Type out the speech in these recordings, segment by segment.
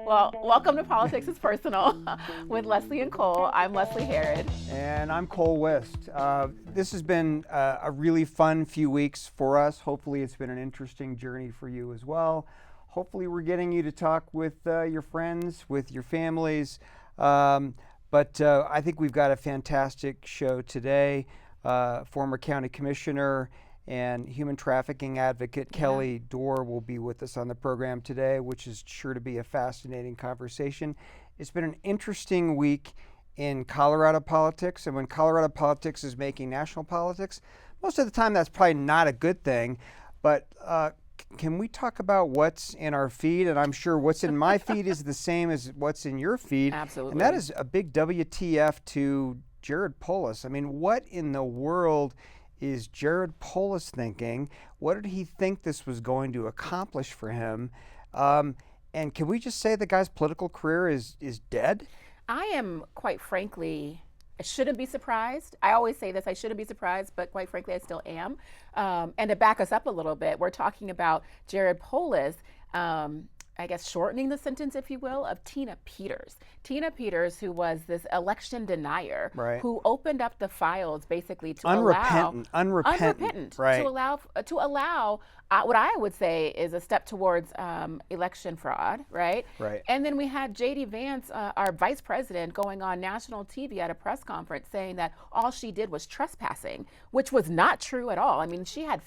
Well, welcome to Politics is Personal with Leslie and Cole. I'm Leslie Herod. And I'm Cole West. This has been a really fun few weeks for us. Hopefully it's been an interesting journey for you as well. Hopefully we're getting you to talk with your friends, with your families. But I think we've got a fantastic show today. Former county commissioner and human trafficking advocate Kelly Dore will be with us on the program today, which is sure to be a fascinating conversation. It's been an interesting week in Colorado politics, and when Colorado politics is making national politics, most of the time that's probably not a good thing. But can we talk about what's in our feed? And I'm sure what's in my feed is the same as what's in your feed. Absolutely. And that is a big WTF to Jared Polis. I mean, what in the world is Jared Polis thinking? What did he think this was going to accomplish for him? And can we just say the guy's political career is dead? I am, quite frankly, I shouldn't be surprised. I always say this, I shouldn't be surprised, but quite frankly, I still am. And to back us up a little bit, we're talking about Jared Polis, I guess shortening the sentence, if you will, of Tina Peters. Tina Peters, who was this election denier, Right. who opened up the files basically to Unrepentant, right. to allow what I would say is a step towards election fraud, right? Right. And then we had J.D. Vance, our vice president, going on national TV at a press conference saying that all she did was trespassing, which was not true at all. I mean, she had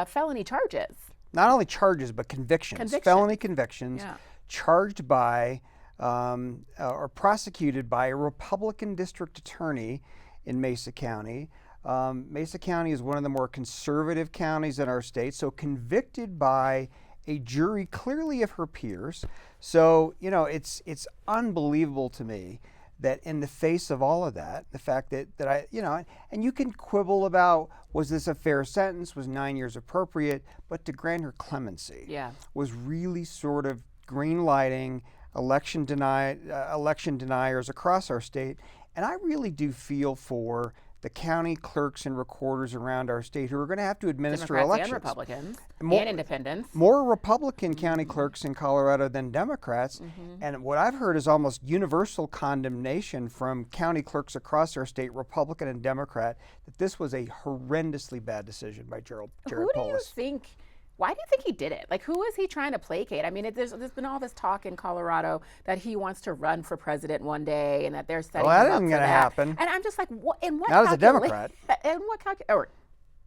felony charges. Not only charges, but convictions. Felony convictions, charged by or prosecuted by a Republican district attorney in Mesa County. Mesa County is one of the more conservative counties in our state, so convicted by a jury clearly of her peers. So, you know, it's unbelievable to me that in the face of all of that, the fact that I, you know, and you can quibble about, was this a fair sentence? Was 9 years appropriate? But to grant her clemency was really sort of green lighting election deniers across our state. And I really do feel for the county clerks and recorders around our state who are going to have to administer Democrats elections. and Republicans and independents. More Republican county clerks in Colorado than Democrats. And what I've heard is almost universal condemnation from county clerks across our state, Republican and Democrat, that this was a horrendously bad decision by Jared Polis. Who do you think? Why do you think he did it? Like, who is he trying to placate? I mean, there's been all this talk in Colorado that he wants to run for president one day, and that they're setting him up for that. Well, that isn't going to happen. And I'm just like, what? And what? Not as a Democrat. And what or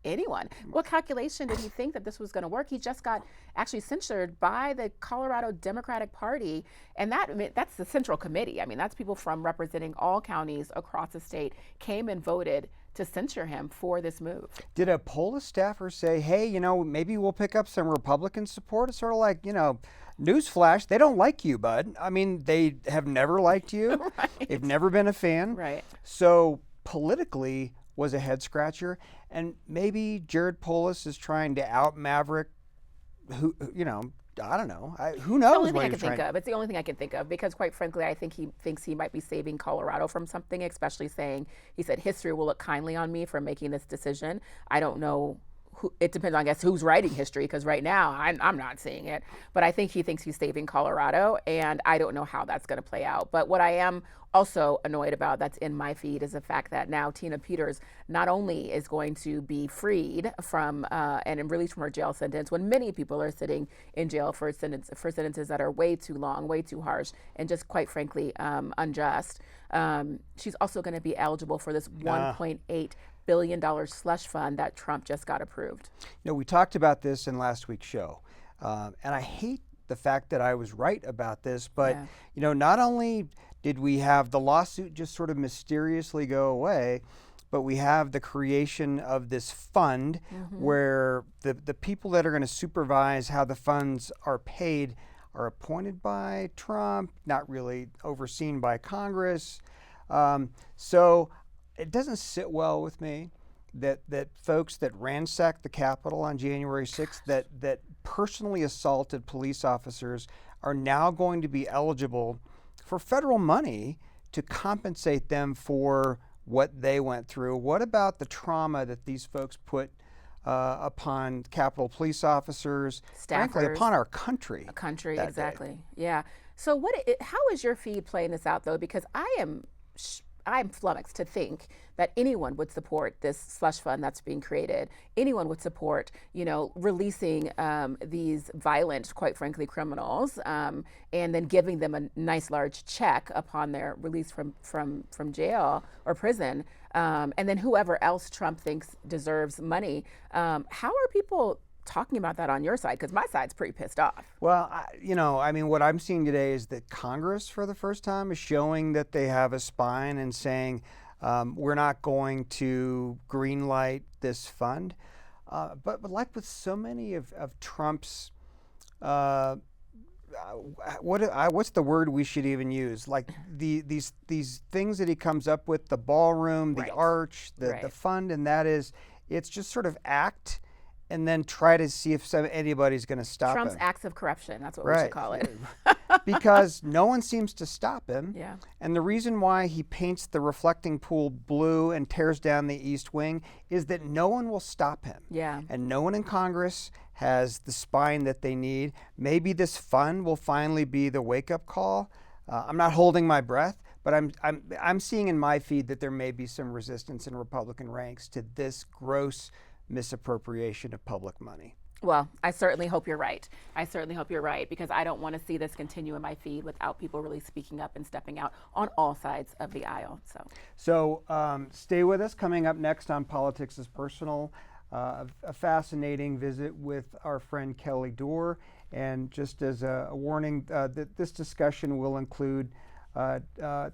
anyone? What calculation did he think that this was going to work? He just got actually censured by the Colorado Democratic Party, and that's the Central Committee. I mean, that's people from representing all counties across the state came and voted to censure him for this move. Did a Polis staffer say, hey, you know, maybe we'll pick up some Republican support? It's sort of like, you know, newsflash, they don't like you, bud. I mean, they have never liked you. Right. They've never been a fan. Right. So politically was a head scratcher. And maybe Jared Polis is trying to out Maverick, who, you know, I don't know. Who knows what he's trying to do? It's the only thing I can think of because, quite frankly, I think he thinks he might be saving Colorado from something, especially saying, he said, history will look kindly on me for making this decision. I don't know. It depends on, I guess, who's writing history, because right now I'm not seeing it. But I think he thinks he's saving Colorado, and I don't know how that's going to play out. But what I am also annoyed about that's in my feed is the fact that now Tina Peters not only is going to be freed from and released from her jail sentence, when many people are sitting in jail for sentences that are way too long, way too harsh, and just quite frankly unjust. She's also going to be eligible for this $1.8 billion slush fund that Trump just got approved. You know, we talked about this in last week's show, and I hate the fact that I was right about this, but you know, not only did we have the lawsuit just sort of mysteriously go away, but we have the creation of this fund where the people that are going to supervise how the funds are paid are appointed by Trump, not really overseen by Congress. So it doesn't sit well with me that folks that ransacked the Capitol on January 6th, that personally assaulted police officers, are now going to be eligible for federal money to compensate them for what they went through. What about the trauma that these folks put upon Capitol Police officers, Staffers, frankly, upon our country. A country, that exactly. day. Yeah. So how is your feed playing this out though? Because I'm flummoxed to think that anyone would support this slush fund that's being created. Anyone would support, releasing these violent, quite frankly, criminals, and then giving them a nice large check upon their release from jail or prison, and then whoever else Trump thinks deserves money. How are people talking about that on your side? Because my side's pretty pissed off. Well, what I'm seeing today is that Congress, for the first time, is showing that they have a spine and saying, we're not going to greenlight this fund. But like with so many of Trump's, what's the word we should even use? Like these things that he comes up with, the ballroom, the arch, the fund, and it's just sort of act and then try to see if anybody's going to stop Trump's him. acts of corruption, that's what we should call it. Because no one seems to stop him. Yeah. And the reason why he paints the reflecting pool blue and tears down the East Wing is that no one will stop him. Yeah. And no one in Congress has the spine that they need. Maybe this fund will finally be the wake-up call. I'm not holding my breath, but I'm seeing in my feed that there may be some resistance in Republican ranks to this gross misappropriation of public money. Well, I certainly hope you're right. Because I don't want to see this continue in my feed without people really speaking up and stepping out on all sides of the aisle. So stay with us. Coming up next on Politics is Personal, a fascinating visit with our friend Kelly Dore. And just as a warning, this discussion will include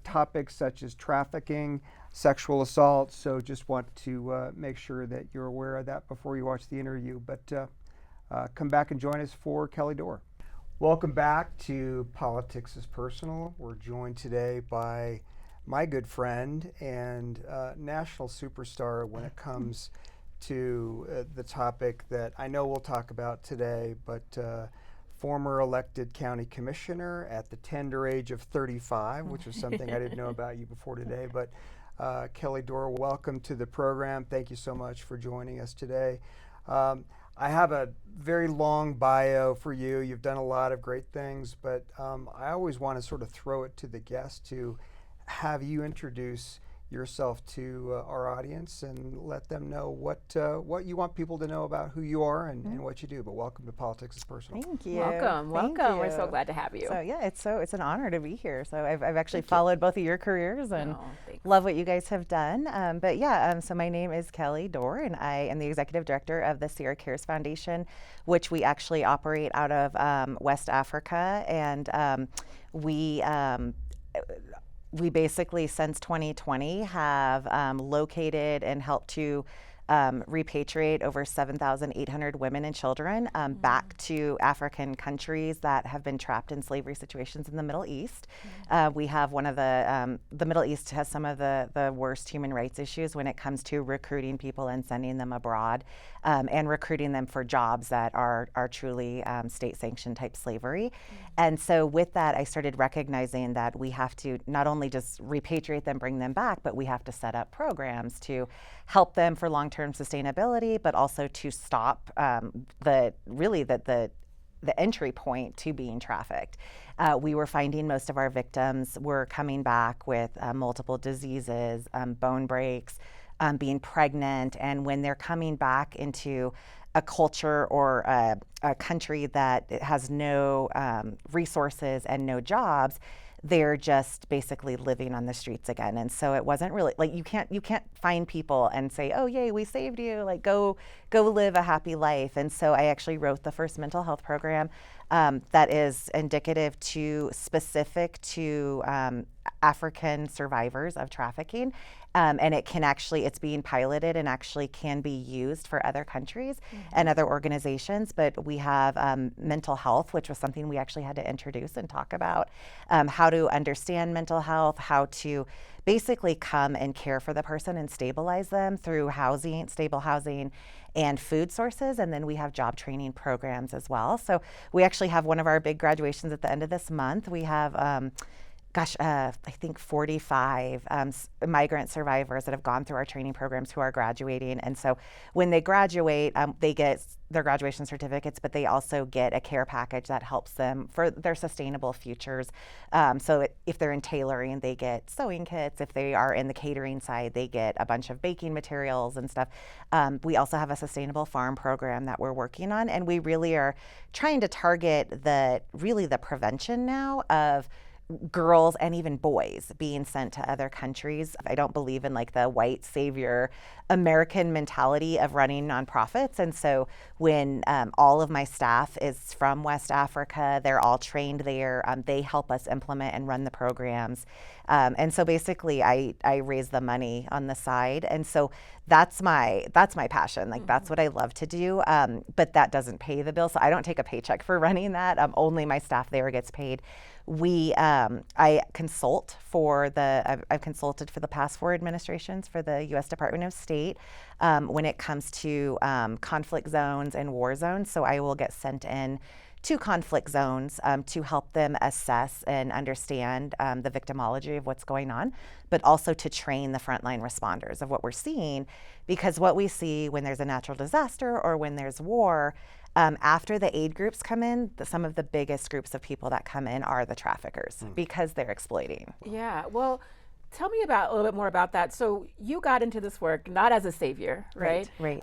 topics such as trafficking, sexual assault. So just want to make sure that you're aware of that before you watch the interview. But come back and join us for Kelly Dore. Welcome back to Politics is Personal. We're joined today by my good friend and national superstar when it comes to the topic that I know we'll talk about today, but former elected county commissioner at the tender age of 35, which is something I didn't know about you before today. But Kelly Dore, welcome to the program. Thank you so much for joining us today. I have a very long bio for you. You've done a lot of great things, but I always want to sort of throw it to the guest to have you introduce yourself to our audience and let them know what you want people to know about who you are and what you do. But welcome to Politics is Personal. Thank you. Welcome. Thank you. We're so glad to have you. So yeah, it's an honor to be here. So I've actually followed both of your careers and love what you guys have done. So my name is Kelly Dore, and I am the executive director of the Sierra Cares Foundation, which we actually operate out of West Africa, and we basically, since 2020, have located and helped to repatriate over 7,800 women and children back to African countries that have been trapped in slavery situations in the Middle East. We have one of the Middle East has some of the worst human rights issues when it comes to recruiting people and sending them abroad and recruiting them for jobs that are truly state-sanctioned type slavery. And so with that, I started recognizing that we have to not only just repatriate them, bring them back, but we have to set up programs to help them for long-term sustainability, but also to stop the entry point to being trafficked. We were finding most of our victims were coming back with multiple diseases, bone breaks, being pregnant, and when they're coming back into a culture or a country that has no resources and no jobs, they're just basically living on the streets again. And so it wasn't really like you can't find people and say, oh yay, we saved you, like go live a happy life. And so I actually wrote the first mental health program that is specific to African survivors of trafficking. And it's being piloted and actually can be used for other countries and other organizations. But we have mental health, which was something we actually had to introduce and talk about, how to understand mental health, how to basically come and care for the person and stabilize them through stable housing and food sources. And then we have job training programs as well. So we actually have one of our big graduations at the end of this month. We have I think 45 migrant survivors that have gone through our training programs who are graduating. And so when they graduate, they get their graduation certificates, but they also get a care package that helps them for their sustainable futures. If they're in tailoring, they get sewing kits. If they are in the catering side, they get a bunch of baking materials and stuff. We also have a sustainable farm program that we're working on, and we really are trying to target the prevention now of girls and even boys being sent to other countries. I don't believe in like the white savior American mentality of running nonprofits. And so when all of my staff is from West Africa, they're all trained there. They help us implement and run the programs. And so basically I raise the money on the side. And so that's my passion. Like that's what I love to do. But that doesn't pay the bill. So I don't take a paycheck for running that. Only my staff there gets paid. I consult I've consulted for the past 4 administrations for the U.S. Department of State when it comes to conflict zones and war zones. So I will get sent in to conflict zones to help them assess and understand the victimology of what's going on, but also to train the frontline responders of what we're seeing, because what we see when there's a natural disaster or when there's war, after the aid groups come in, some of the biggest groups of people that come in are the traffickers because they're exploiting. Yeah, well, tell me a little bit more about that. So you got into this work not as a savior, right? Right.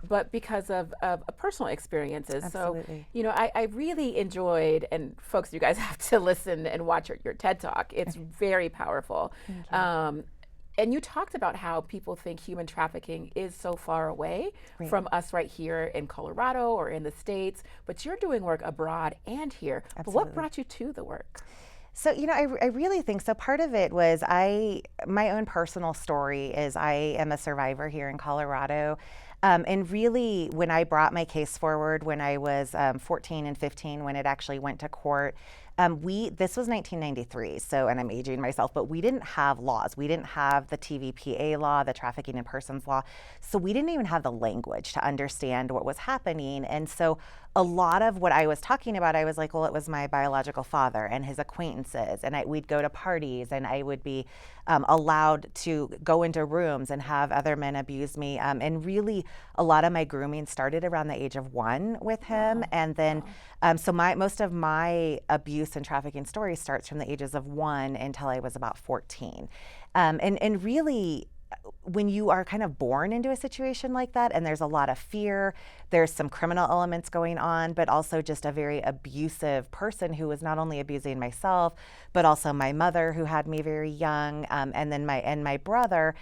But because of personal experiences. Absolutely. So, I really enjoyed, and folks, you guys have to listen and watch your TED Talk. It's very powerful. And you talked about how people think human trafficking is so far away from us right here in Colorado or in the States, but you're doing work abroad and here. Absolutely. But what brought you to the work? So, I really think so. Part of it was my own personal story is I am a survivor here in Colorado. And really, when I brought my case forward when I was 14 and 15, when it actually went to court, this was 1993, and I'm aging myself, but we didn't have laws. We didn't have the TVPA law, the Trafficking in Persons law. So we didn't even have the language to understand what was happening. And so a lot of what I was talking about, I was like, well, it was my biological father and his acquaintances. And we'd go to parties and I would be allowed to go into rooms and have other men abuse me. And really, a lot of my grooming started around the age of 1 with him. Wow. And then, so most of my abuse and trafficking story starts from the ages of 1 until I was about 14. And really, when you are kind of born into a situation like that, and there's a lot of fear, there's some criminal elements going on, but also just a very abusive person who was not only abusing myself, but also my mother who had me very young, and then my brother.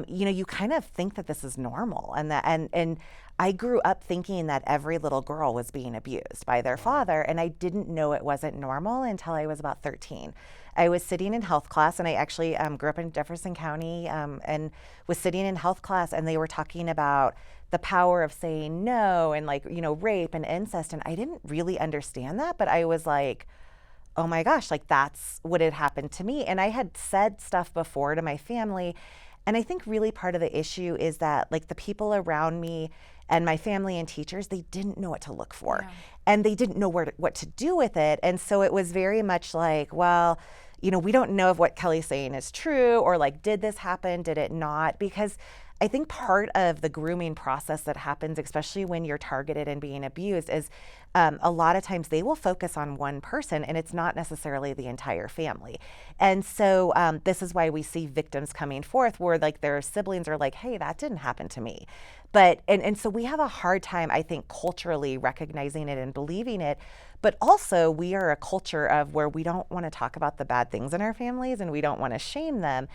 You kind of think that this is normal, and I grew up thinking that every little girl was being abused by their father, and I didn't know it wasn't normal until I was about 13. I was sitting in health class, and I actually grew up in Jefferson County, and was sitting in health class, and they were talking about the power of saying no, and rape and incest, and I didn't really understand that, but I was like, oh my gosh, that's what had happened to me. And I had said stuff before to my family, and I think really part of the issue is that the people around me and my family and teachers, they didn't know what to look for. Yeah. And they didn't know what to do with it. And so it was very much like, well, we don't know if what Kelly's saying is true, or did this happen? Did it not? Because I think part of the grooming process that happens, especially when you're targeted and being abused, is a lot of times they will focus on one person, and it's not necessarily the entire family. And so this is why we see victims coming forth where their siblings are like, hey, that didn't happen to me. But and so we have a hard time, I think, culturally recognizing it and believing it. But also, we are a culture of where we don't want to talk about the bad things in our families, and we don't want to shame them.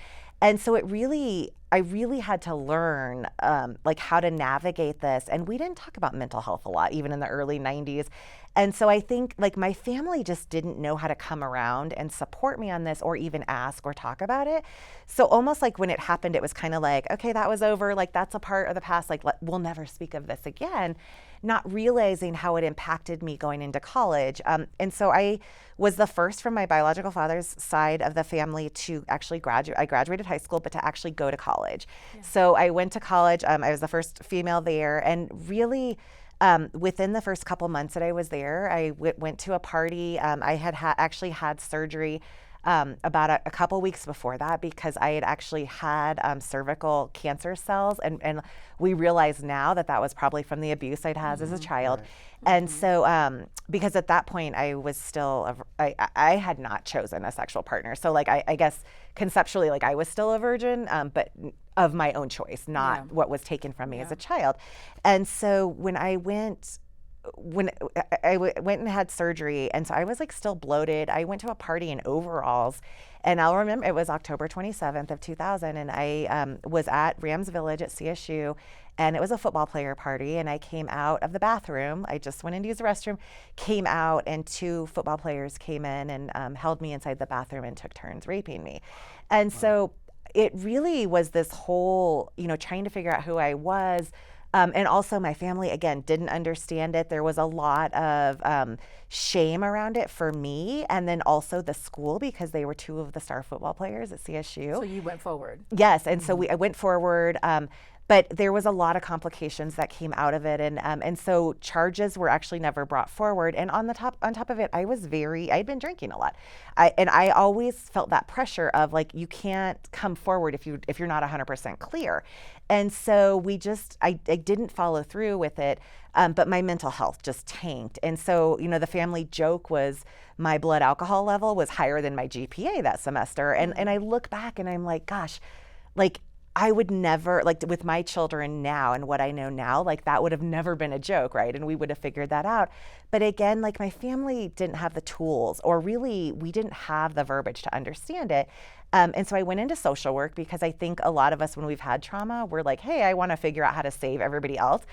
And so I really had to learn how to navigate this. And we didn't talk about mental health a lot, even in the early 90s. And so I think my family just didn't know how to come around and support me on this, or even ask or talk about it. So almost when it happened, it was kind of okay, that was over. That's a part of the past. We'll never speak of this again. Not realizing how it impacted me going into college. And so I was the first from my biological father's side of the family to actually graduate. I graduated high school, but to actually go to college. Yeah. So I went to college. I was the first female there, and really within the first couple months that I was there, I went to a party. I had actually had surgery about a couple weeks before that, because I had actually had cervical cancer cells, and we realize now that that was probably from the abuse I'd had as a child. Right. And so, because at that point I was still, I had not chosen a sexual partner. So like, I guess conceptually, like I was still a virgin, but of my own choice, not what was taken from me as a child. And so when I went and had surgery, and so I was like still bloated. I went to a party in overalls, and I'll remember it was October 27th of 2000, and I was at Rams Village at CSU, and it was a football player party, and I came out of the bathroom. I just went in to use the restroom, came out, and 2 football players came in and held me inside the bathroom and took turns raping me. And so it really was this whole, trying to figure out who I was. And also my family, again, didn't understand it. There was a lot of shame around it for me, and then also the school, because they were 2 of the star football players at CSU. So you went forward. Yes, and so I went forward. But there was a lot of complications that came out of it, and so charges were actually never brought forward. And on top of it, I'd been drinking a lot, and I always felt that pressure of like, you can't come forward if you're not 100% clear. And so I didn't follow through with it, but my mental health just tanked. And so the family joke was my blood alcohol level was higher than my GPA that semester, and I look back and I'm like, gosh, like, I would never, like with my children now and what I know now, like that would have never been a joke, right? And we would have figured that out. But again, like my family didn't have the tools, or really we didn't have the verbiage to understand it. And so I went into social work, because I think a lot of us, when we've had trauma, we're like, hey, I want to figure out how to save everybody else.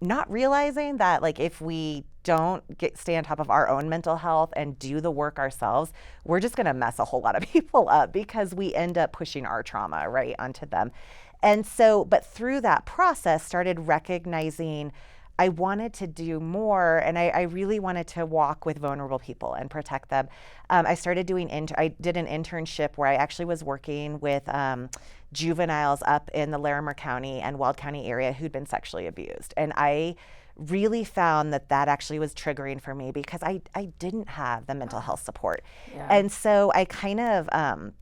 Not realizing that like if we don't stay on top of our own mental health and do the work ourselves, we're just going to mess a whole lot of people up, because we end up pushing our trauma right onto them. And so, but through that process, started recognizing I wanted to do more, and I really wanted to walk with vulnerable people and protect them. I started doing, I did an internship where I actually was working with juveniles up in the Larimer County and Weld County area who'd been sexually abused. And I really found that actually was triggering for me, because I didn't have the mental health support. And so I kind of, I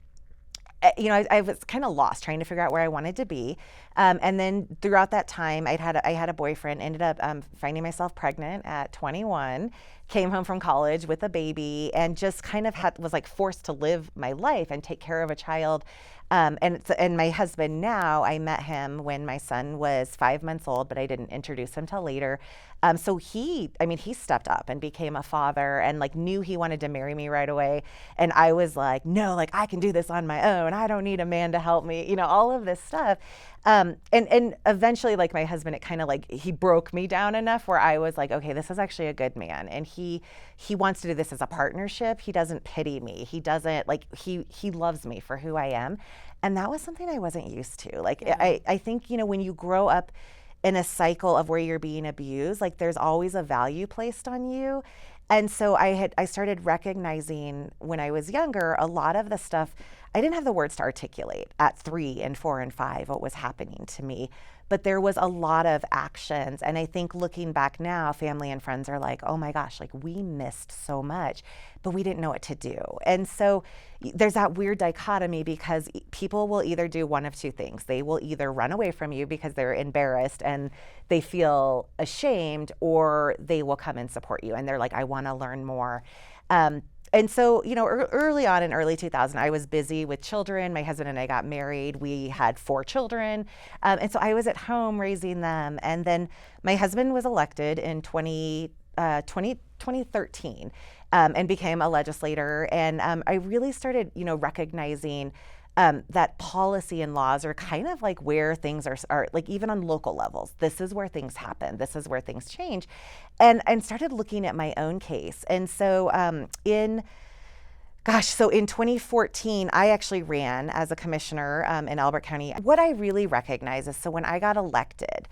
was kind of lost trying to figure out where I wanted to be. And then throughout that time, I had a boyfriend, ended up finding myself pregnant at 21, came home from college with a baby, and just kind of was like forced to live my life and take care of a child. And my husband now, I met him when my son was 5 months old, but I didn't introduce him till later. So he stepped up and became a father, and like knew he wanted to marry me right away. And I was like, no, like I can do this on my own. I don't need a man to help me, all of this stuff. And eventually, like my husband, it kind of like, he broke me down enough where I was like, okay, this is actually a good man. And he wants to do this as a partnership. He doesn't pity me. He doesn't like, he loves me for who I am. And that was something I wasn't used to. Like, I think, when you grow up in a cycle of where you're being abused, like there's always a value placed on you. And so I started recognizing when I was younger, a lot of the stuff, I didn't have the words to articulate at 3 and 4 and 5, what was happening to me. But there was a lot of actions. And I think looking back now, family and friends are like, oh my gosh, like we missed so much, but we didn't know what to do. And so there's that weird dichotomy, because people will either do one of 2 things. They will either run away from you because they're embarrassed and they feel ashamed, or they will come and support you. And they're like, I want to learn more. And so, early on in early 2000, I was busy with children. My husband and I got married. We had 4 children. And so I was at home raising them. And then my husband was elected in 2013 and became a legislator. And I really started, recognizing that policy and laws are kind of like where things are like, even on local levels, this is where things happen. This is where things change. And started looking at my own case. And so in 2014, I actually ran as a commissioner in Albert County. What I really recognize is, so when I got elected,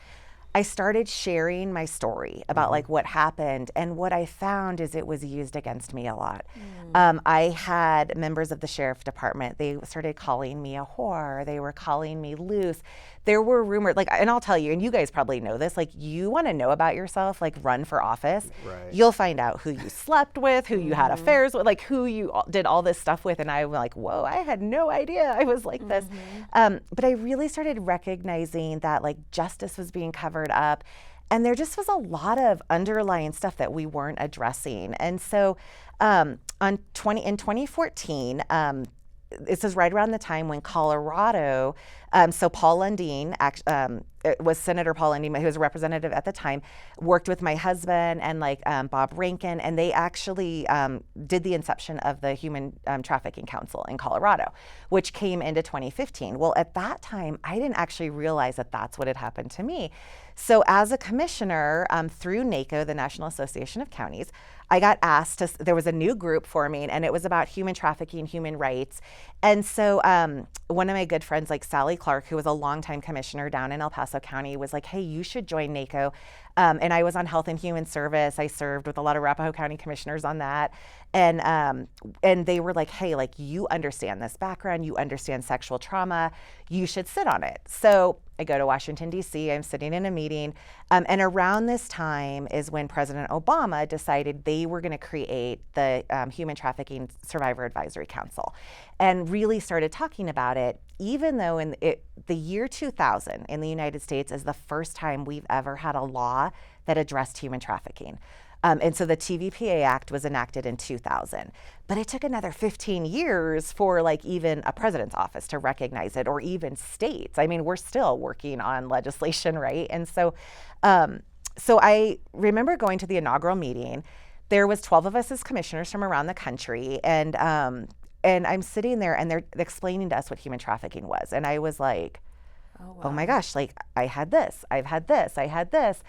I started sharing my story about like what happened, and what I found is it was used against me a lot. I had members of the sheriff department, they started calling me a whore, they were calling me loose, there were rumors, like, and I'll tell you, and you guys probably know this, like, you want to know about yourself, like, run for office. Right. You'll find out who you slept with, who you had affairs with, like, who you did all this stuff with. And I was like, whoa, I had no idea I was like this. But I really started recognizing that, like, justice was being covered up. And there just was a lot of underlying stuff that we weren't addressing. And so in 2014, this is right around the time when Colorado, so Paul Lundeen, it was Senator Paul Lundeen, who was a representative at the time, worked with my husband and like Bob Rankin, and they actually did the inception of the Human Trafficking Council in Colorado, which came into 2015. Well, at that time, I didn't actually realize that that's what had happened to me. So as a commissioner through NACO, the National Association of Counties, I got asked to, there was a new group forming, and it was about human trafficking, human rights. And so one of my good friends, like Sally Clark, who was a longtime commissioner down in El Paso County, was like, hey, you should join NACO. And I was on Health and Human Service. I served with a lot of Arapahoe County commissioners on that. And they were like, hey, like, you understand this background, you understand sexual trauma, you should sit on it. So I go to Washington, D.C., I'm sitting in a meeting, and around this time is when President Obama decided they were going to create the Human Trafficking Survivor Advisory Council, and really started talking about it, even though in the year 2000 in the United States is the first time we've ever had a law that addressed human trafficking. And so the TVPA Act was enacted in 2000, but it took another 15 years for like even a president's office to recognize it, or even states. I mean, we're still working on legislation, right? And so, so I remember going to the inaugural meeting. There was 12 of us as commissioners from around the country, and I'm sitting there, and they're explaining to us what human trafficking was, and I was like, oh my gosh, like, I had this, I've had this, I had this.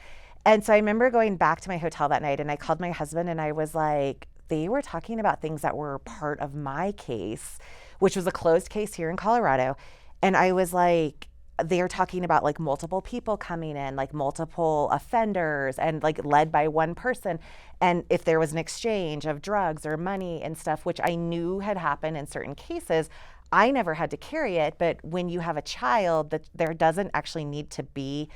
And so I remember going back to my hotel that night, and I called my husband, and I was like, they were talking about things that were part of my case, which was a closed case here in Colorado. And I was like, they're talking about like multiple people coming in, like multiple offenders, and like led by one person. And if there was an exchange of drugs or money and stuff, which I knew had happened in certain cases, I never had to carry it. But when you have a child, that there doesn't actually need to be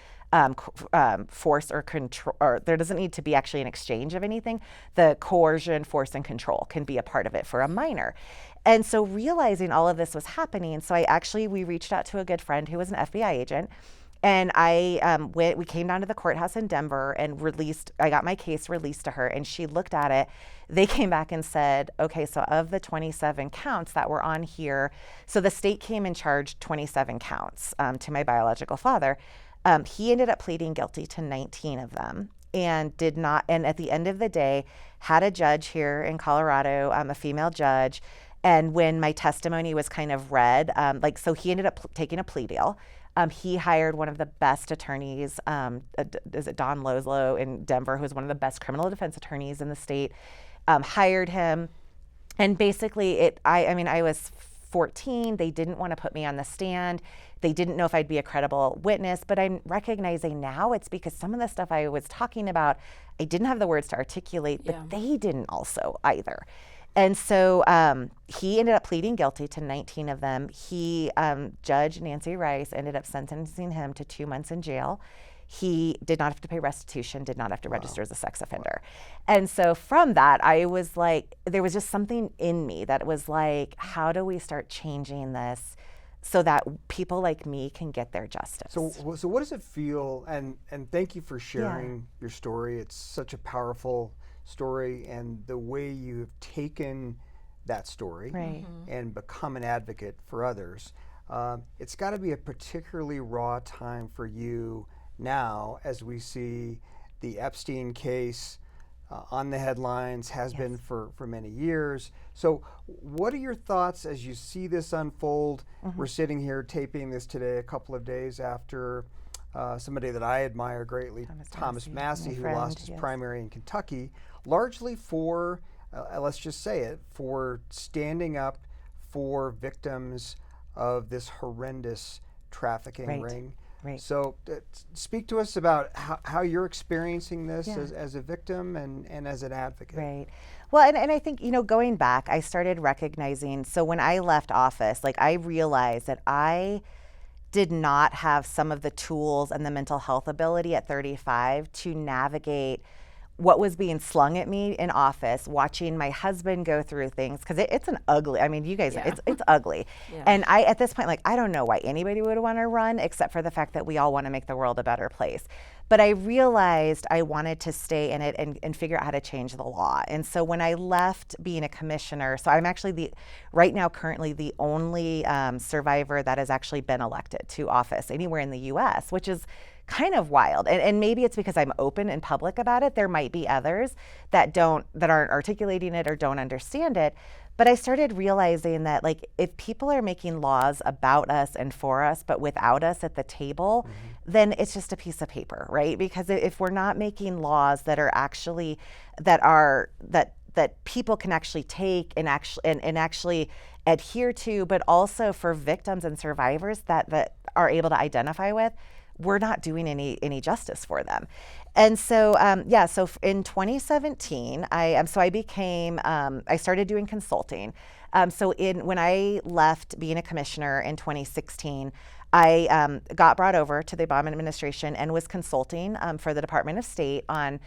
force or control, or there doesn't need to be actually an exchange of anything. The coercion, force, and control can be a part of it for a minor. And so realizing all of this was happening, so we reached out to a good friend who was an FBI agent, and we came down to the courthouse in Denver and I got my case released to her, and she looked at it. They came back and said, okay, so of the 27 counts that were on here, so the state came and charged 27 counts to my biological father. He ended up pleading guilty to 19 of them, and at the end of the day, had a judge here in Colorado, a female judge. And when my testimony was kind of read, so he ended up taking a plea deal. He hired one of the best attorneys, is it Don Loslow in Denver, who's one of the best criminal defense attorneys in the state, hired him. And basically I was 14, they didn't want to put me on the stand. They didn't know if I'd be a credible witness, but I'm recognizing now it's because some of the stuff I was talking about, I didn't have the words to articulate, but they didn't also either. And so he ended up pleading guilty to 19 of them. Judge Nancy Rice ended up sentencing him to 2 months in jail. He did not have to pay restitution, did not have to register as a sex offender. And so from that, I was like, there was just something in me that was like, how do we start changing this so that people like me can get their justice? So what does it feel, and thank you for sharing your story. It's such a powerful story, and the way you have taken that story and become an advocate for others. It's got to be a particularly raw time for you now, as we see the Epstein case on the headlines, has been for many years. So what are your thoughts as you see this unfold? We're sitting here taping this today, a couple of days after somebody that I admire greatly, Thomas Massey, who lost his primary in Kentucky, largely for, let's just say it, for standing up for victims of this horrendous trafficking ring. Right. So speak to us about how you're experiencing this as a victim and as an advocate. Right. Well, and I think, going back, I started recognizing, so when I left office, like, I realized that I did not have some of the tools and the mental health ability at 35 to navigate what was being slung at me in office, watching my husband go through things, because it's an ugly, I mean, you guys, it's ugly. Yeah. And I, at this point, like, I don't know why anybody would want to run, except for the fact that we all want to make the world a better place. But I realized I wanted to stay in it and figure out how to change the law. And so when I left being a commissioner, so I'm actually right now currently the only survivor that has actually been elected to office anywhere in the US, which is kind of wild. And maybe it's because I'm open and public about it. There might be others that aren't articulating it or don't understand it. But I started realizing that, like, if people are making laws about us and for us, but without us at the table, then it's just a piece of paper, right? Because if we're not making laws that are actually, that people can actually take and actually adhere to, but also for victims and survivors that are able to identify with, we're not doing any justice for them. And so, so in 2017, I started doing consulting. When I left being a commissioner in 2016, I got brought over to the Obama administration and was consulting for the Department of State on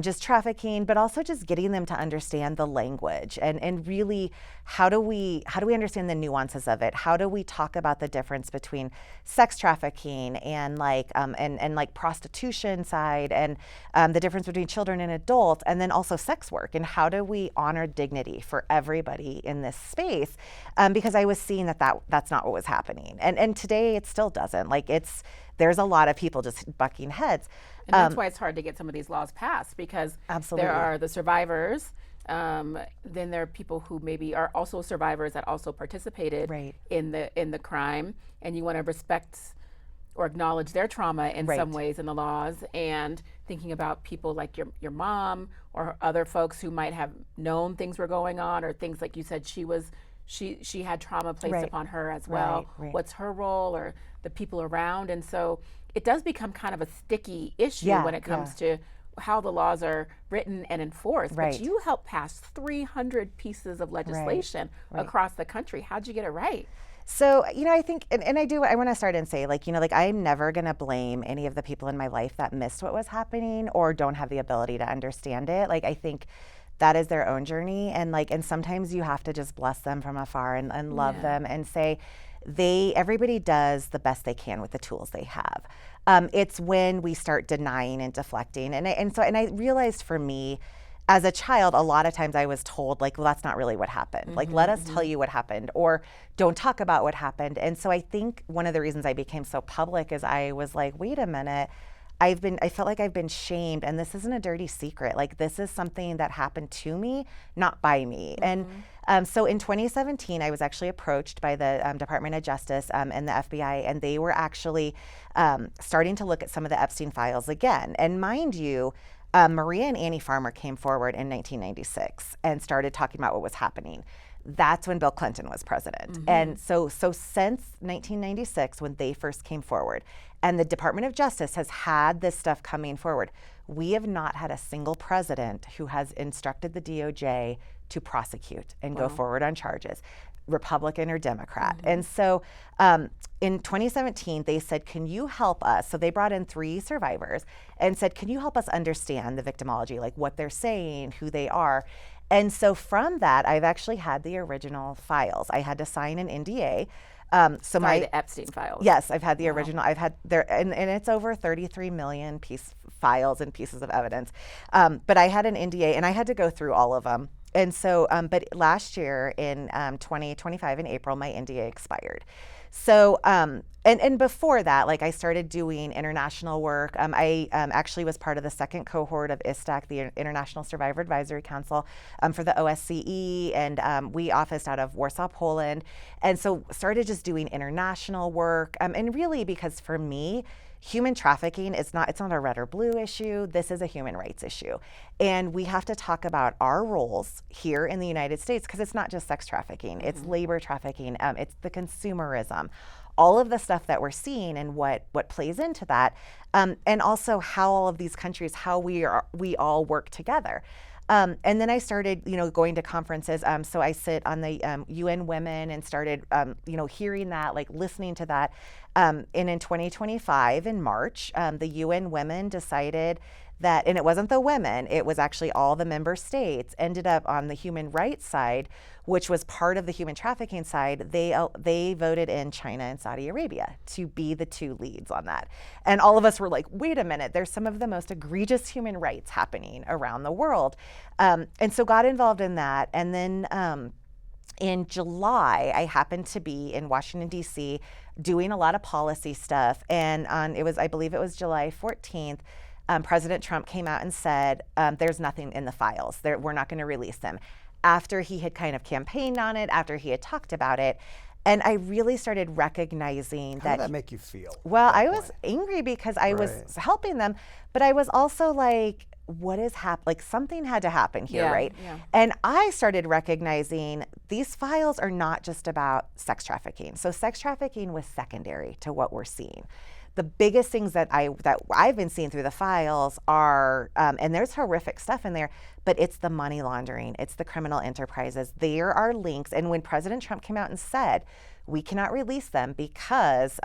just trafficking, but also just getting them to understand the language and really how do we understand the nuances of it? How do we talk about the difference between sex trafficking and like prostitution side and the difference between children and adults, and then also sex work, and how do we honor dignity for everybody in this space? Because I was seeing that's not what was happening, and today it still doesn't. There's a lot of people just bucking heads. And that's why it's hard to get some of these laws passed, because absolutely. There are the survivors, then there are people who maybe are also survivors that also participated in the crime, and you want to respect or acknowledge their trauma in some ways in the laws, and thinking about people like your mom or other folks who might have known things were going on, or things like you said she had trauma placed upon her as well. What's her role, or the people around? And so it does become kind of a sticky issue when it comes to how the laws are written and enforced. But you helped pass 300 pieces of legislation across the country. How'd you get it right? So, I think, and I want to start and say, I'm never going to blame any of the people in my life that missed what was happening or don't have the ability to understand it. I think that is their own journey. And sometimes you have to just bless them from afar and love them and say, everybody does the best they can with the tools they have. It's when we start denying and deflecting. And I realized for me, as a child, a lot of times I was told, well, that's not really what happened. Let us tell you what happened, or don't talk about what happened. And so I think one of the reasons I became so public is I was like, wait a minute, I felt like I've been shamed, and this isn't a dirty secret. This is something that happened to me, not by me. And so in 2017, I was actually approached by the Department of Justice and the FBI, and they were actually starting to look at some of the Epstein Files again. And mind you, Maria and Annie Farmer came forward in 1996 and started talking about what was happening. That's when Bill Clinton was president. And so since 1996, when they first came forward, and the Department of Justice has had this stuff coming forward, we have not had a single president who has instructed the DOJ to prosecute and go forward on charges, Republican or Democrat. And so in 2017, they said, can you help us? So they brought in 3 survivors and said, can you help us understand the victimology, what they're saying, who they are? And so from that, I've actually had the original files. I had to sign an NDA. The Epstein Files. Yes, I've had the original. I've had there, and it's over 33 million files and pieces of evidence. But I had an NDA, and I had to go through all of them. And so, but last year in 2025 in April, my NDA expired. So, and before that, I started doing international work. I actually was part of the second cohort of ISTAC, the International Survivor Advisory Council, for the OSCE, and we officed out of Warsaw, Poland. And so started just doing international work. And really, because for me, human trafficking it's not a red or blue issue. This is a human rights issue. And we have to talk about our roles here in the United States, because it's not just sex trafficking, it's labor trafficking, it's the consumerism, all of the stuff that we're seeing and what plays into that, and also how all of these countries, how we all work together. And then I started, going to conferences. So I sit on the UN Women and started, hearing that, like listening to that. And in 2025, in March, the UN Women decided that, and it wasn't the women, it was actually all the member states, ended up on the human rights side, which was part of the human trafficking side. They voted in China and Saudi Arabia to be the two leads on that. And all of us were like, wait a minute, there's some of the most egregious human rights happening around the world. And so got involved in that. And then in July, I happened to be in Washington, D.C., doing a lot of policy stuff. And I believe it was July 14th, President Trump came out and said, there's nothing in the files. We're not going to release them. After he had kind of campaigned on it, after he had talked about it. And I really started recognizing How did that make you feel? Well, I was angry because I was helping them, but I was also like, what is happening? Like something had to happen here, right? Yeah. And I started recognizing these files are not just about sex trafficking. So sex trafficking was secondary to what we're seeing. The biggest things that I've been seeing through the files are, and there's horrific stuff in there, but it's the money laundering, it's the criminal enterprises. There are links, and when President Trump came out and said, we cannot release them because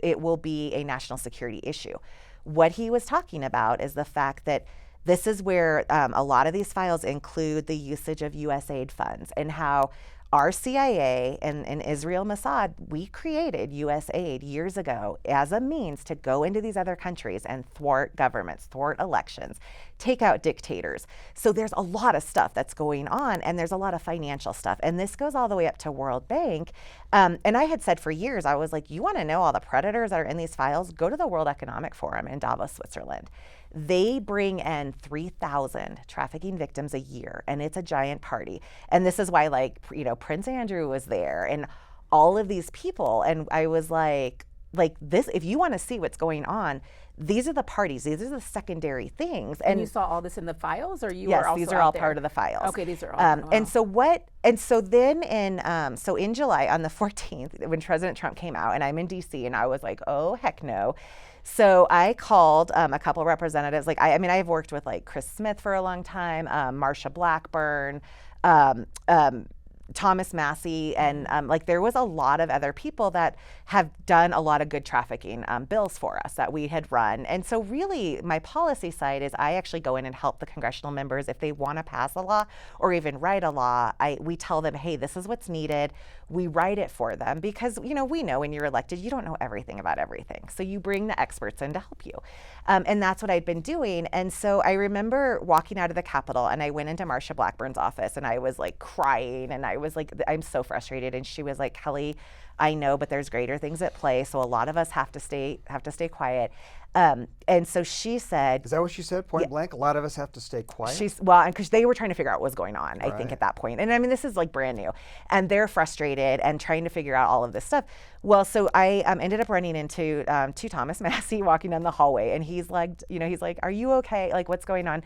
it will be a national security issue. What he was talking about is the fact that this is where a lot of these files include the usage of USAID funds and how our CIA and Israel Mossad, we created USAID years ago as a means to go into these other countries and thwart governments, thwart elections, take out dictators. So there's a lot of stuff that's going on, and there's a lot of financial stuff. And this goes all the way up to World Bank. And I had said for years, I was like, you want to know all the predators that are in these files? Go to the World Economic Forum in Davos, Switzerland. They bring in 3,000 trafficking victims a year, and it's a giant party. And this is why, Prince Andrew was there and all of these people. And I was like this, if you want to see what's going on, these are the parties, these are the secondary things. And you saw all this in the files, or you yes, were also these are all part of the files. Okay, these are all. Wow. And so then in July on the 14th, when President Trump came out, and I'm in DC, and I was like, oh heck no. So I called a couple representatives. I've worked with Chris Smith for a long time, Marsha Blackburn, Thomas Massey, and there was a lot of other people that have done a lot of good trafficking bills for us that we had run. And so really my policy side is I actually go in and help the congressional members if they want to pass a law or even write a law. We tell them, hey, this is what's needed. We write it for them because, we know when you're elected, you don't know everything about everything. So you bring the experts in to help you. And that's what I'd been doing. And so I remember walking out of the Capitol, and I went into Marsha Blackburn's office, and I was crying, and I was I'm so frustrated. And she was like, Kelly, I know, but there's greater things at play. So a lot of us have to stay quiet. And so she said, is that what she said? Point blank? A lot of us have to stay quiet? Because they were trying to figure out what was going on, right. I think, at that point. And this is brand new. And they're frustrated and trying to figure out all of this stuff. Well, so I ended up running into Thomas Massey walking down the hallway. And he's like, are you okay? What's going on?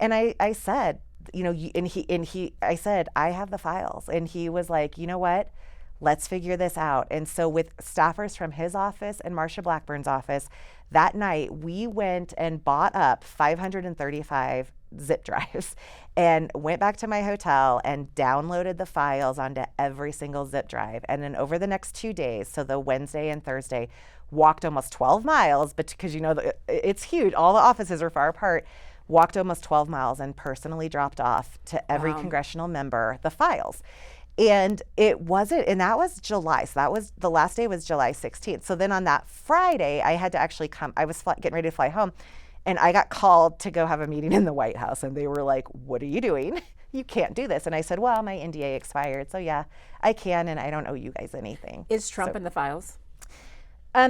And I said, I said, I have the files. And he was like, you know what? Let's figure this out. And so with staffers from his office and Marsha Blackburn's office, that night we went and bought up 535 zip drives and went back to my hotel and downloaded the files onto every single zip drive. And then over the next 2 days, so the Wednesday and Thursday, walked almost 12 miles, but because it's huge, all the offices are far apart, walked almost 12 miles and personally dropped off to every congressional member the files. And that was July. So the last day was July 16th. So then on that Friday, I had to actually come. I was getting ready to fly home, and I got called to go have a meeting in the White House. And they were like, what are you doing? You can't do this. And I said, well, my NDA expired. So yeah, I can, and I don't owe you guys anything. Is Trump in the files?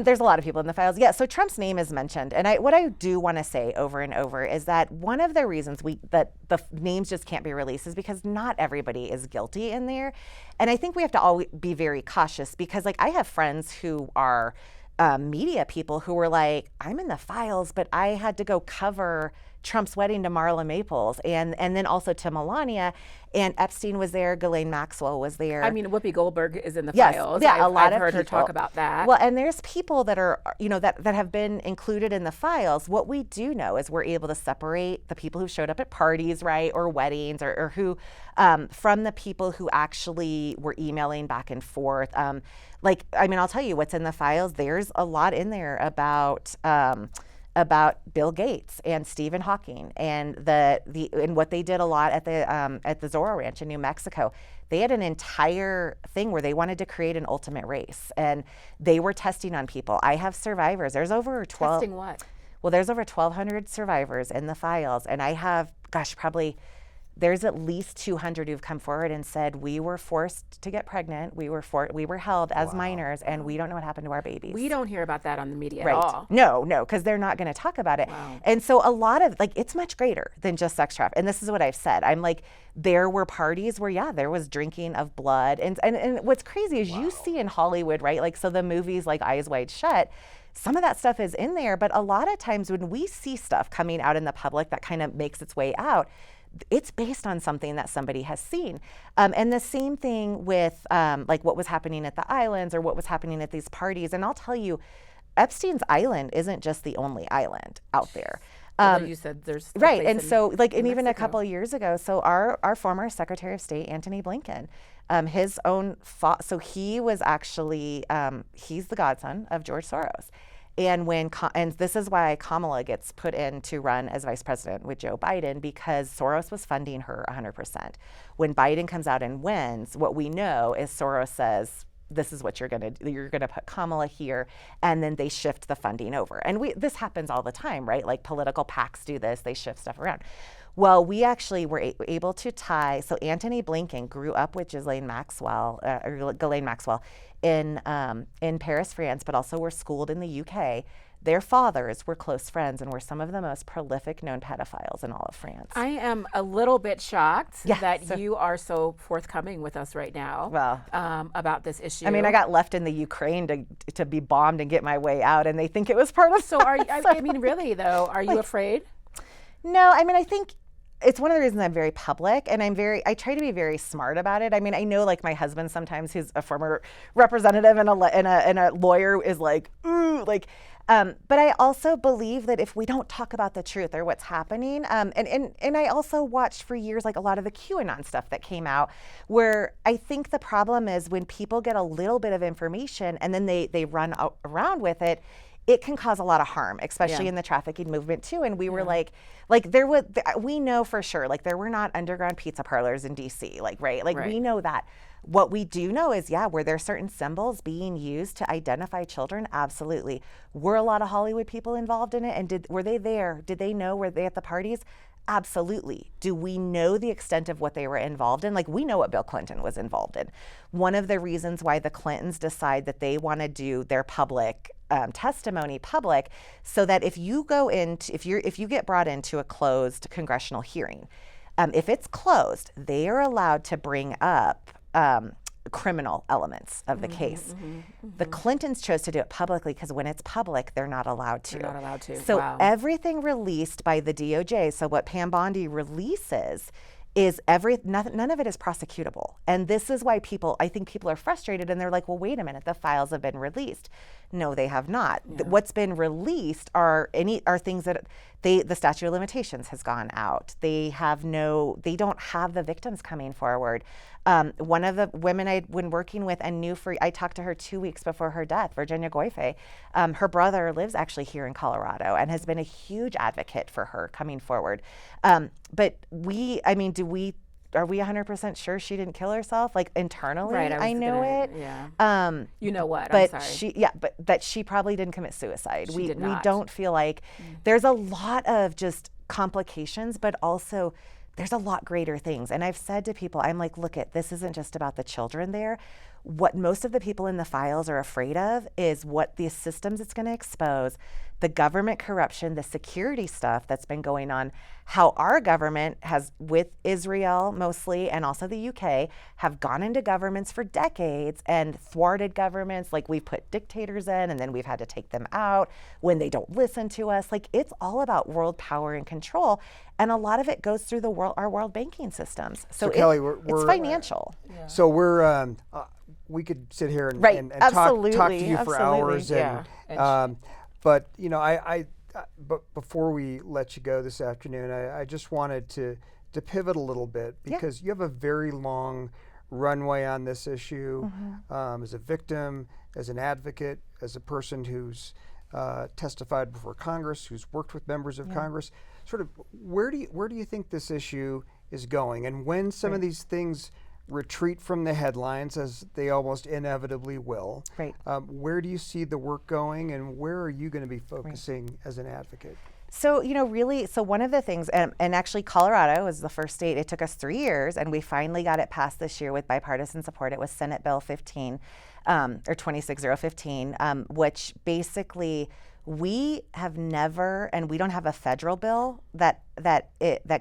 There's a lot of people in the files. Yeah, so Trump's name is mentioned. And what I do want to say over and over is that one of the reasons that the names just can't be released is because not everybody is guilty in there. And I think we have to always be very cautious because I have friends who are media people who were like, I'm in the files, but I had to go cover Trump's wedding to Marla Maples, and then also to Melania. And Epstein was there. Ghislaine Maxwell was there. I mean, Whoopi Goldberg is in the Yes, files. yeah, I've heard people. her talk about that. Well, and there's people that are, that have been included in the files. What we do know is we're able to separate the people who showed up at parties, right, or weddings, or who, from the people who actually were emailing back and forth. I'll tell you what's in the files. There's a lot in there about Bill Gates and Stephen Hawking and and what they did a lot at the Zorro Ranch in New Mexico. They had an entire thing where they wanted to create an ultimate race, and they were testing on people. I have survivors. There's over 12. Testing what? Well, there's over 1,200 survivors in the files, and I have, there's at least 200 who've come forward and said, we were forced to get pregnant, we were held as minors, and we don't know what happened to our babies. We don't hear about that on the media right. at all. No, because they're not going to talk about it. Wow. And so a lot of, it's much greater than just sex trafficking. And this is what I've said. I'm like, there were parties where, there was drinking of blood. And what's crazy is you see in Hollywood, right? So the movies like Eyes Wide Shut, some of that stuff is in there, but a lot of times when we see stuff coming out in the public that kind of makes its way out, it's based on something that somebody has seen. And the same thing with what was happening at the islands or what was happening at these parties. And I'll tell you, Epstein's Island isn't just the only island out there. You said there's right, and so and even a couple of years ago, so our former Secretary of State Antony Blinken, his own so he was actually he's the godson of George Soros. And and this is why Kamala gets put in to run as vice president with Joe Biden, because Soros was funding her 100%. When Biden comes out and wins, what we know is Soros says, this is what you're going to do. You're going to put Kamala here, and then they shift the funding over. And this happens all the time, right? Like political PACs do this, they shift stuff around. Well, we actually were able to tie, so Antony Blinken grew up with Ghislaine Maxwell in Paris, France, but also were schooled in the UK. Their fathers were close friends and were some of the most prolific known pedophiles in all of France. I am a little bit shocked that you are so forthcoming with us right now about this issue. I mean, I got left in the Ukraine to be bombed and get my way out, and they think it was part of. So really though, are you afraid? No, I mean, I think it's one of the reasons I'm very public, and I try to be very smart about it. I mean, I know my husband sometimes, who's a former representative and a lawyer, is like, ooh, but I also believe that if we don't talk about the truth or what's happening, and I also watched for years a lot of the QAnon stuff that came out, where I think the problem is when people get a little bit of information and then they run around with it, it can cause a lot of harm, especially in the trafficking movement too. And we were we know for sure, there were not underground pizza parlors in DC, right? We know that. What we do know is, were there certain symbols being used to identify children? Absolutely. Were a lot of Hollywood people involved in it? And were they there? Did they know? Were they at the parties? Absolutely. Do we know the extent of what they were involved in? We know what Bill Clinton was involved in. One of the reasons why the Clintons decide that they want to do their public testimony public, so that if you get brought into a closed congressional hearing, if it's closed, they are allowed to bring up criminal elements of the case. The Clintons chose to do it publicly because when it's public, they're not allowed to. They're not allowed to. So everything released by the DOJ, so what Pam Bondi releases is none of it is prosecutable. And this is why I think people are frustrated, and they're like, well, wait a minute, the files have been released. No, they have not. What's been released are things that the statute of limitations has gone out. They don't have the victims coming forward. One of the women I'd been working with and I talked to her 2 weeks before her death, Virginia Goife. Her brother lives actually here in Colorado and has been a huge advocate for her coming forward. But are we 100% sure she didn't kill herself? Internally, right, I know it. Yeah. You know what? But I'm sorry. but that she probably didn't commit suicide. She did not. We don't feel like there's a lot of just complications, but also there's a lot greater things. And I've said to people, I'm like, this isn't just about the children there. what most of the people in the files are afraid of is what the systems it's going to expose, the government corruption, the security stuff that's been going on, how our government has, with Israel mostly and also the UK, have gone into governments for decades and thwarted governments. Like, we've put dictators in and then we've had to take them out when they don't listen to us. Like, it's all about world power and control. And a lot of it goes through our world banking systems. So Kelly, it's financial. So we could sit here and, right. and talk to you for hours. But but before we let you go this afternoon, I just wanted to pivot a little bit, because you have a very long runway on this issue, as a victim, as an advocate, as a person who's testified before Congress, who's worked with members of Congress. Sort of, where do you think this issue is going, and when some of these things retreat from the headlines, as they almost inevitably will, where do you see the work going, and where are you going to be focusing as an advocate? So, so one of the things, and actually Colorado was the first state, it took us 3 years, and we finally got it passed this year with bipartisan support. It was Senate Bill 15, or 26015, which basically we have never, and we don't have a federal bill that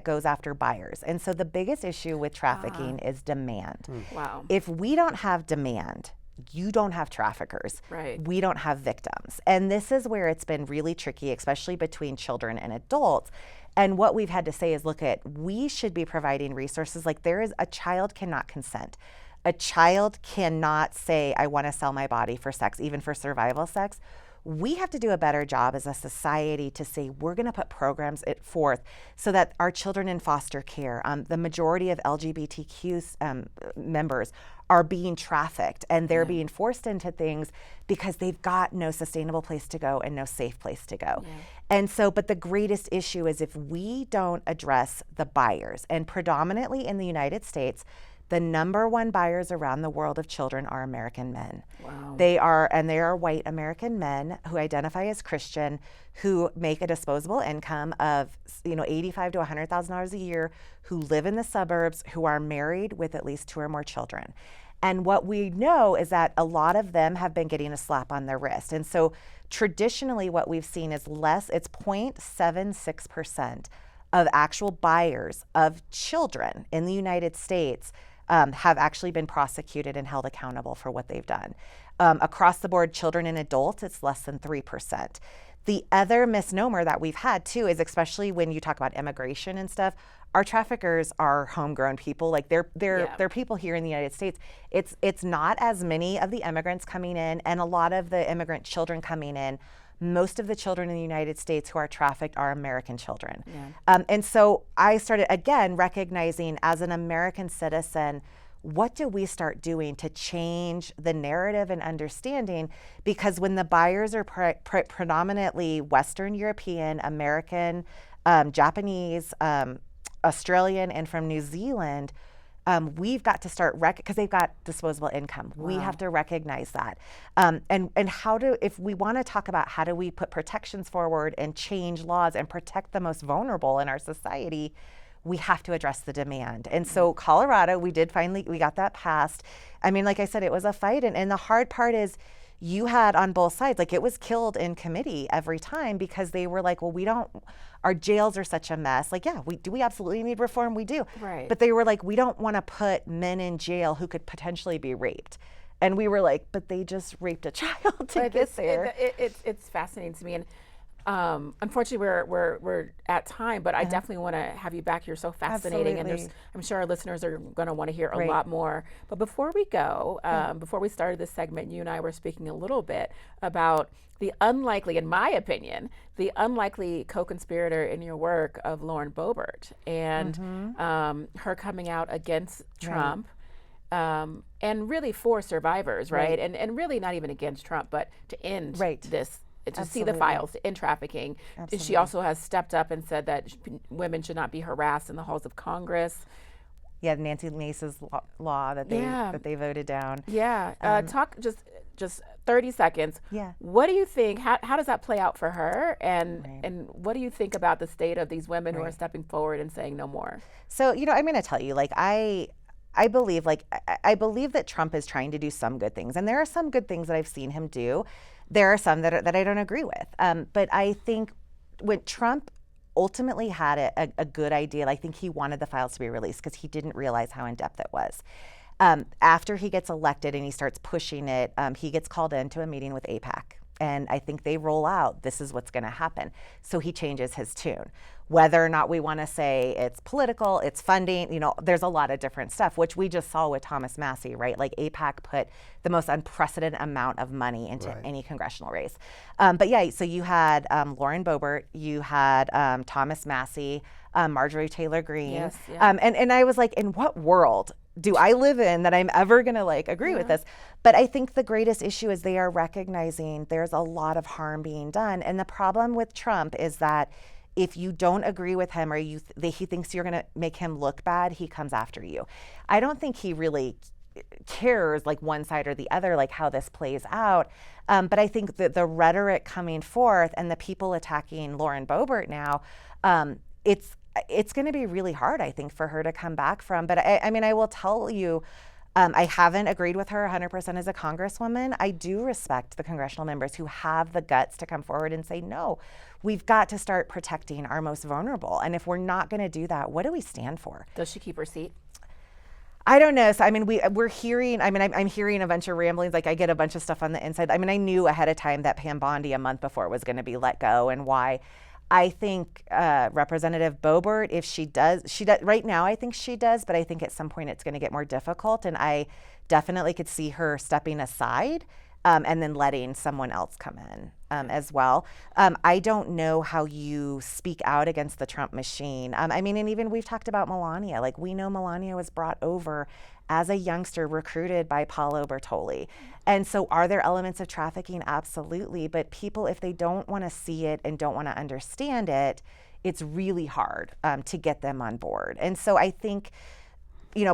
goes after buyers. And so the biggest issue with trafficking is demand. Wow. If we don't have demand, you don't have traffickers. Right. We don't have victims. And this is where it's been really tricky, especially between children and adults. And what we've had to say is, we should be providing resources. Like, a child cannot consent. A child cannot say, I want to sell my body for sex, even for survival sex. We have to do a better job as a society to say, we're going to put programs forth so that our children in foster care, the majority of LGBTQ members are being trafficked, and they're being forced into things because they've got no sustainable place to go and no safe place to go. And so, but the greatest issue is if we don't address the buyers, and predominantly in the United States, the number one buyers around the world of children are American men. Wow. They are white American men who identify as Christian, who make a disposable income of $85,000 to $100,000 a year, who live in the suburbs, who are married with at least 2 or more children. And what we know is that a lot of them have been getting a slap on their wrist. And so traditionally what we've seen is it's 0.76% of actual buyers of children in the United States have actually been prosecuted and held accountable for what they've done. Across the board, children and adults, it's less than 3%. The other misnomer that we've had too is, especially when you talk about immigration and stuff, our traffickers are homegrown people. Like, they're people here in the United States. It's not as many of the immigrants coming in, and a lot of the immigrant children coming in. Most of the children in the United States who are trafficked are American children. And so I started, again, recognizing as an American citizen, what do we start doing to change the narrative and understanding? Because when the buyers are predominantly Western European, American, Japanese, Australian, and from New Zealand, we've got to start because they've got disposable income. Wow. We have to recognize that. And if we want to talk about how do we put protections forward and change laws and protect the most vulnerable in our society, we have to address the demand. And so Colorado, we got that passed. I mean, like I said, it was a fight. And the hard part is, you had on both sides, like, it was killed in committee every time, because they were like, well, our jails are such a mess. Like, we absolutely need reform? We do. Right. But they were like, we don't want to put men in jail who could potentially be raped. And we were like, but they just raped a child to get there. It's fascinating to me. And unfortunately, we're at time, but I definitely want to have you back. You're so fascinating. Absolutely. And I'm sure our listeners are going to want to hear a lot more. But before we go, before we started this segment, you and I were speaking a little bit about the unlikely, in my opinion, the unlikely co-conspirator in your work of Lauren Boebert, and her coming out against Trump. And really for survivors, right? And really not even against Trump, but to end this, to see the files, to end trafficking. Absolutely. She also has stepped up and said that women should not be harassed in the halls of Congress. Yeah, Nancy Mace's law that they voted down. Yeah, talk just 30 seconds. Yeah. What do you think? How does that play out for her? And what do you think about the state of these women who are stepping forward and saying no more? So I'm going to tell you, like, I I believe that Trump is trying to do some good things, and there are some good things that I've seen him do. There are some that I don't agree with. But I think when Trump ultimately had a good idea, I think he wanted the files to be released because he didn't realize how in depth it was. After he gets elected and he starts pushing it, he gets called into a meeting with AIPAC. And I think they roll out, this is what's going to happen. So he changes his tune. Whether or not we want to say it's political, it's funding, there's a lot of different stuff, which we just saw with Thomas Massie, right? Like AIPAC put the most unprecedented amount of money into any congressional race. But yeah, so you had Lauren Boebert, you had Thomas Massie, Marjorie Taylor Greene. Yes, yeah. And I was like, in what world do I live in that I'm ever going to agree with this? But I think the greatest issue is they are recognizing there's a lot of harm being done. And the problem with Trump is that if you don't agree with him or he thinks you're going to make him look bad, he comes after you. I don't think he really cares one side or the other, how this plays out. But I think that the rhetoric coming forth and the people attacking Lauren Boebert now, it's going to be really hard, I think, for her to come back from. But I will tell you, I haven't agreed with her 100% as a congresswoman. I do respect the congressional members who have the guts to come forward and say, no, we've got to start protecting our most vulnerable. And if we're not going to do that, what do we stand for? Does she keep her seat? I don't know. So, we're hearing, I'm hearing a bunch of ramblings. I get a bunch of stuff on the inside. I knew ahead of time that Pam Bondi a month before was going to be let go, and why. I think Representative Boebert, if she does, right now I think she does, but I think at some point it's going to get more difficult, and I definitely could see her stepping aside and then letting someone else come in as well. I don't know how you speak out against the Trump machine. And even we've talked about Melania. We know Melania was brought over as a youngster recruited by Paolo Bertoli. And so are there elements of trafficking? Absolutely. But people, if they don't want to see it and don't want to understand it, it's really hard to get them on board. And so I think,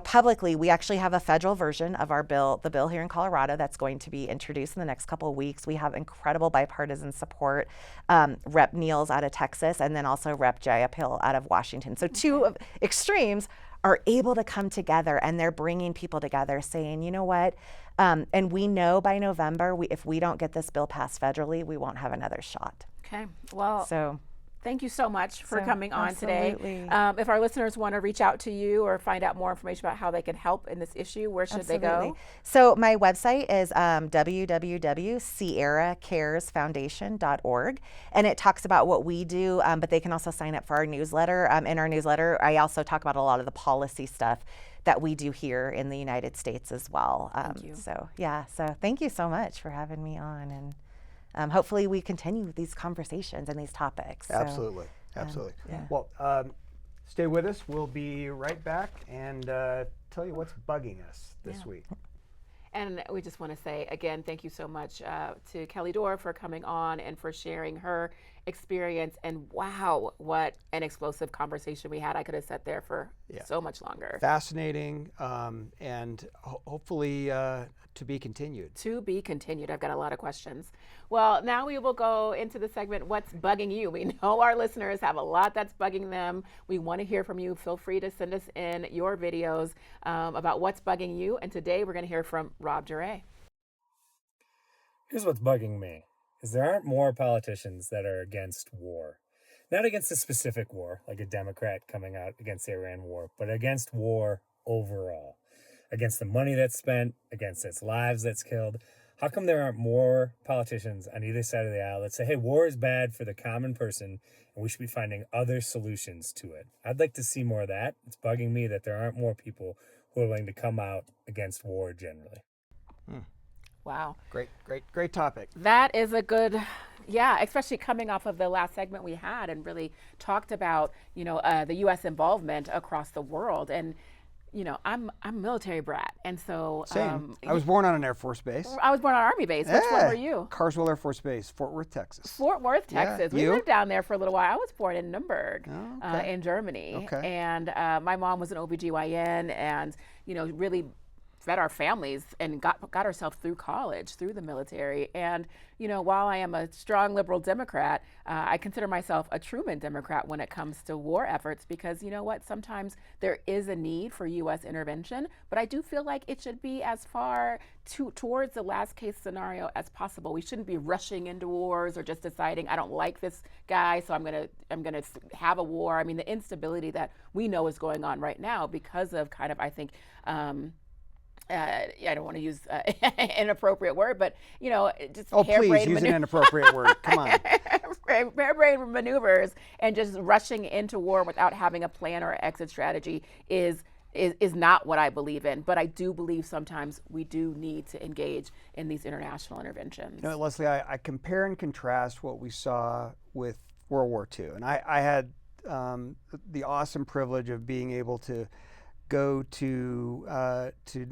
publicly, we actually have a federal version of our bill, the bill here in Colorado, that's going to be introduced in the next couple of weeks. We have incredible bipartisan support. Rep. Niels out of Texas, and then also Rep. Jayapal out of Washington. So two extremes are able to come together, and they're bringing people together saying, you know what, and we know by November, if we don't get this bill passed federally, we won't have another shot. Okay, well. So. Thank you so much for coming on today. Absolutely. If our listeners want to reach out to you or find out more information about how they can help in this issue, where should they go? So my website is www.sierracaresfoundation.org, and it talks about what we do, but they can also sign up for our newsletter. In our newsletter, I also talk about a lot of the policy stuff that we do here in the United States as well. Thank you. So thank you so much for having me on, and hopefully we continue these conversations and these topics. Absolutely. Well, stay with us. We'll be right back and tell you what's bugging us this week. And we just want to say, again, thank you so much to Kelly Dore for coming on and for sharing her experience. And wow, what an explosive conversation we had. I could have sat there for so much longer. Fascinating, and hopefully to be continued. To be continued. I've got a lot of questions. Well, now we will go into the segment, What's Bugging You? We know our listeners have a lot that's bugging them. We want to hear from you. Feel free to send us in your videos about what's bugging you. And today we're going to hear from Rob Dure. Here's what's bugging me, is there aren't more politicians that are against war. Not against a specific war, like a Democrat coming out against the Iran war, but against war overall. Against the money that's spent, against its lives that's killed. How come there aren't more politicians on either side of the aisle that say, hey, war is bad for the common person and we should be finding other solutions to it? I'd like to see more of that. It's bugging me that there aren't more people who are willing to come out against war generally. Wow. Great topic. That is a good, especially coming off of the last segment we had and really talked about, the U.S. involvement across the world. And I'm a military brat, and so same. I was born on an Air Force base. I was born on an Army base. Which one were you? Carswell Air Force Base, Fort Worth, Texas. Fort Worth, Texas. We lived down there for a little while. I was born in Nuremberg, in Germany, and my mom was an OBGYN, and really fed our families and got ourselves through college, through the military. And, while I am a strong liberal Democrat, I consider myself a Truman Democrat when it comes to war efforts, because you know what, sometimes there is a need for U.S. intervention, but I do feel like it should be as far towards the last case scenario as possible. We shouldn't be rushing into wars or just deciding, I don't like this guy, so I'm gonna have a war. I mean, the instability that we know is going on right now because of kind of, I think, I don't want to use an inappropriate word, but just please use an inappropriate word. Come on. Harebrained maneuvers and just rushing into war without having a plan or exit strategy is not what I believe in. But I do believe sometimes we do need to engage in these international interventions. Leslie, I compare and contrast what we saw with World War II, and I had the awesome privilege of being able to go to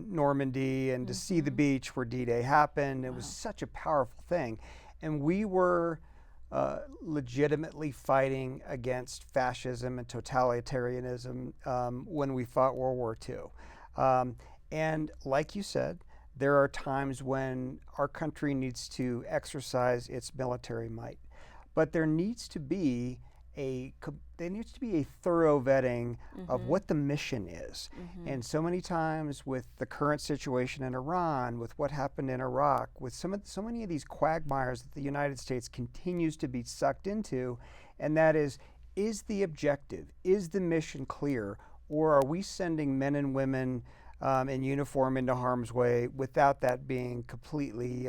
Normandy and to see the beach where D-Day happened. It was such a powerful thing, and we were legitimately fighting against fascism and totalitarianism when we fought World War II. And like you said, there are times when our country needs to exercise its military might, but there needs to be a thorough vetting of what the mission is. And so many times with the current situation in Iran, with what happened in Iraq, with so many of these quagmires that the United States continues to be sucked into, and that is the objective, is the mission clear, or are we sending men and women in uniform into harm's way without that being completely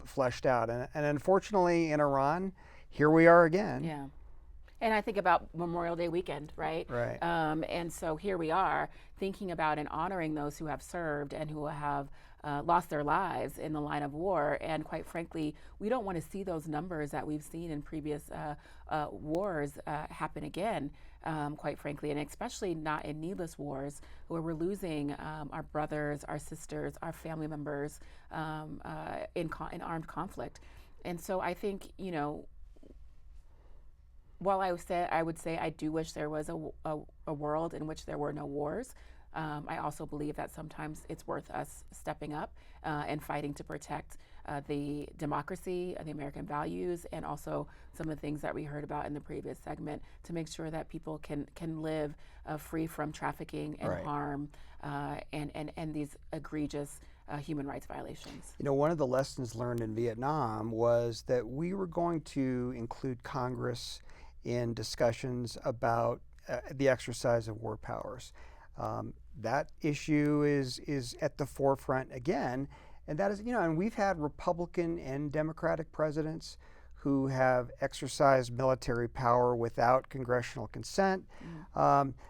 fleshed out? And unfortunately in Iran, here we are again. Yeah. And I think about Memorial Day weekend, right? Right. And so here we are thinking about and honoring those who have served and who have lost their lives in the line of war. And quite frankly, we don't want to see those numbers that we've seen in previous wars happen again, quite frankly, and especially not in needless wars where we're losing our brothers, our sisters, our family members in armed conflict. And so I think, while I would say I do wish there was a world in which there were no wars, I also believe that sometimes it's worth us stepping up and fighting to protect the democracy, the American values, and also some of the things that we heard about in the previous segment to make sure that people can live free from trafficking and harm and these egregious human rights violations. One of the lessons learned in Vietnam was that we were going to include Congress in discussions about the exercise of war powers. That issue is at the forefront again, and that is, and we've had Republican and Democratic presidents who have exercised military power without congressional consent.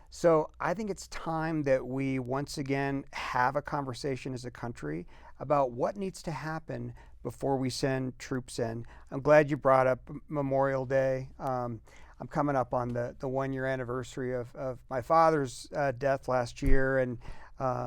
So I think it's time that we once again have a conversation as a country about what needs to happen before we send troops in. I'm glad you brought up Memorial Day. I'm coming up on the 1-year anniversary of my father's death last year, and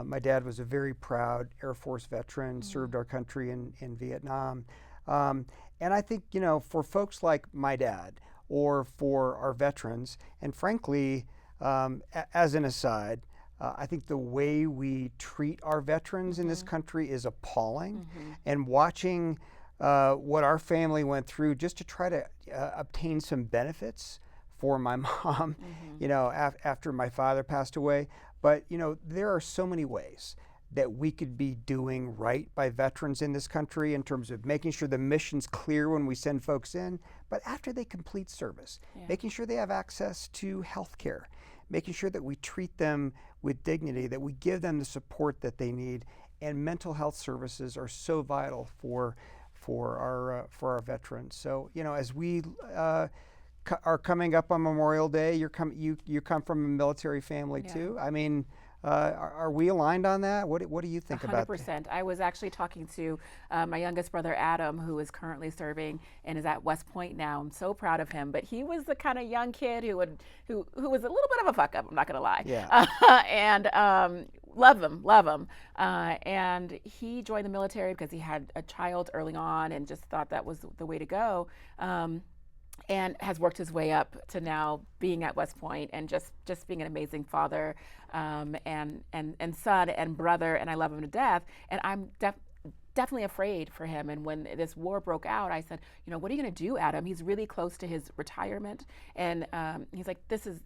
my dad was a very proud Air Force veteran, served our country in Vietnam. And I think, for folks like my dad or for our veterans, and frankly, as an aside, I think the way we treat our veterans in this country is appalling. And watching what our family went through just to try to obtain some benefits for my mom, after my father passed away. But, there are so many ways that we could be doing right by veterans in this country in terms of making sure the mission's clear when we send folks in, but after they complete service, making sure they have access to health care, making sure that we treat them with dignity, that we give them the support that they need. And mental health services are so vital for our veterans. So, as we are coming up on Memorial Day, you come from a military family too. I mean, are we aligned on that? What do you think about that? 100%. I was actually talking to my youngest brother, Adam, who is currently serving and is at West Point now. I'm so proud of him. But he was the kind of young kid who was a little bit of a fuck up, I'm not going to lie. Yeah. And love him. And he joined the military because he had a child early on and just thought that was the way to go. and has worked his way up to now being at West Point and just being an amazing father, and son and brother, and I love him to death. And I'm definitely afraid for him. And when this war broke out, I said, what are you going to do, Adam? He's really close to his retirement. And he's like, this is,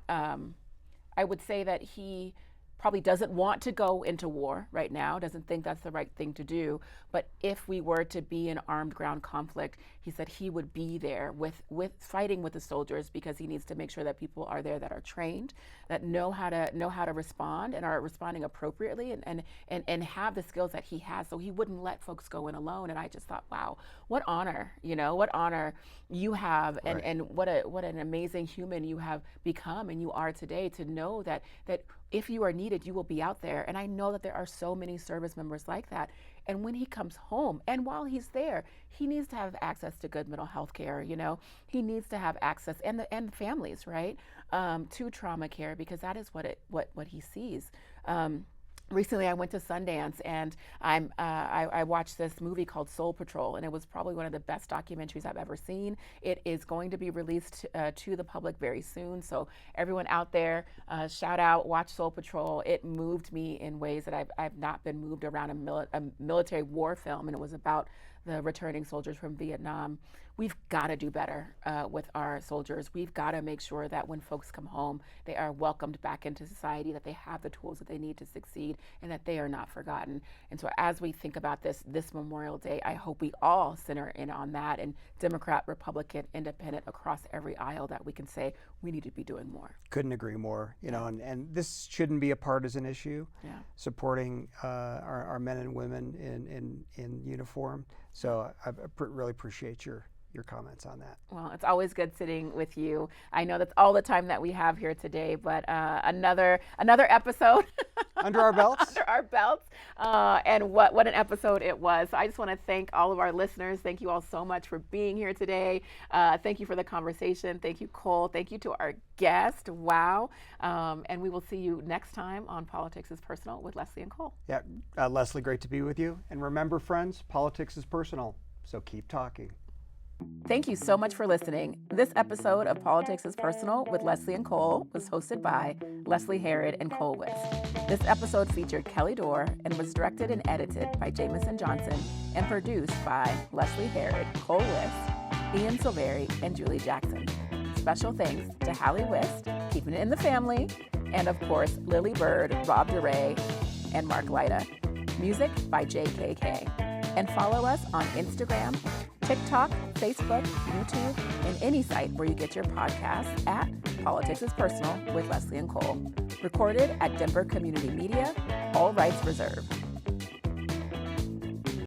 I would say that he probably doesn't want to go into war right now, doesn't think that's the right thing to do. But if we were to be in armed ground conflict, he said he would be there with fighting with the soldiers, because he needs to make sure that people are there that are trained, that know how to respond and are responding appropriately, and have the skills that he has, so he wouldn't let folks go in alone. And I just thought, wow, what honor, what honor you have, Right. and what an amazing human you have become and you are today, to know that if you are needed, you will be out there. And I know that there are so many service members like that. And when he comes home, and while he's there, he needs to have access to good mental health care. He needs to have access, and the families, right, to trauma care, because that is what he sees. Recently, I went to Sundance, and I watched this movie called Soul Patrol, and it was probably one of the best documentaries I've ever seen. It is going to be released to the public very soon, so everyone out there, shout out, watch Soul Patrol. It moved me in ways that I've not been moved around a military war film, and it was about the returning soldiers from Vietnam. We've got to do better with our soldiers. We've got to make sure that when folks come home, they are welcomed back into society, that they have the tools that they need to succeed, and that they are not forgotten. And so as we think about this Memorial Day, I hope we all center in on that, and Democrat, Republican, Independent, across every aisle, that we can say we need to be doing more. Couldn't agree more. And this shouldn't be a partisan issue. Yeah. Supporting our men and women in uniform. So I really appreciate your comments on that. Well, it's always good sitting with you. I know that's all the time that we have here today, but another episode under our belts. Under our belts, and what an episode it was. So I just want to thank all of our listeners. Thank you all so much for being here today. Thank you for the conversation. Thank you, Cole. Thank you to our guest. Wow. And we will see you next time on Politics is Personal with Leslie and Cole. Yeah, Leslie, great to be with you. And remember, friends, politics is personal, so keep talking. Thank you so much for listening. This episode of Politics is Personal with Leslie and Cole was hosted by Leslie Herod and Cole Wist. This episode featured Kelly Dore and was directed and edited by Jamison Johnson and produced by Leslie Herod, Cole Wist, Ian Silveri, and Julie Jackson. Special thanks to Hallie Wist, keeping it in the family, and of course, Lily Bird, Rob DeRay, and Mark Lyda. Music by JKK. And follow us on Instagram, TikTok, Facebook, YouTube, and any site where you get your podcasts at Politics is Personal with Leslie and Cole. Recorded at Denver Community Media, all rights reserved.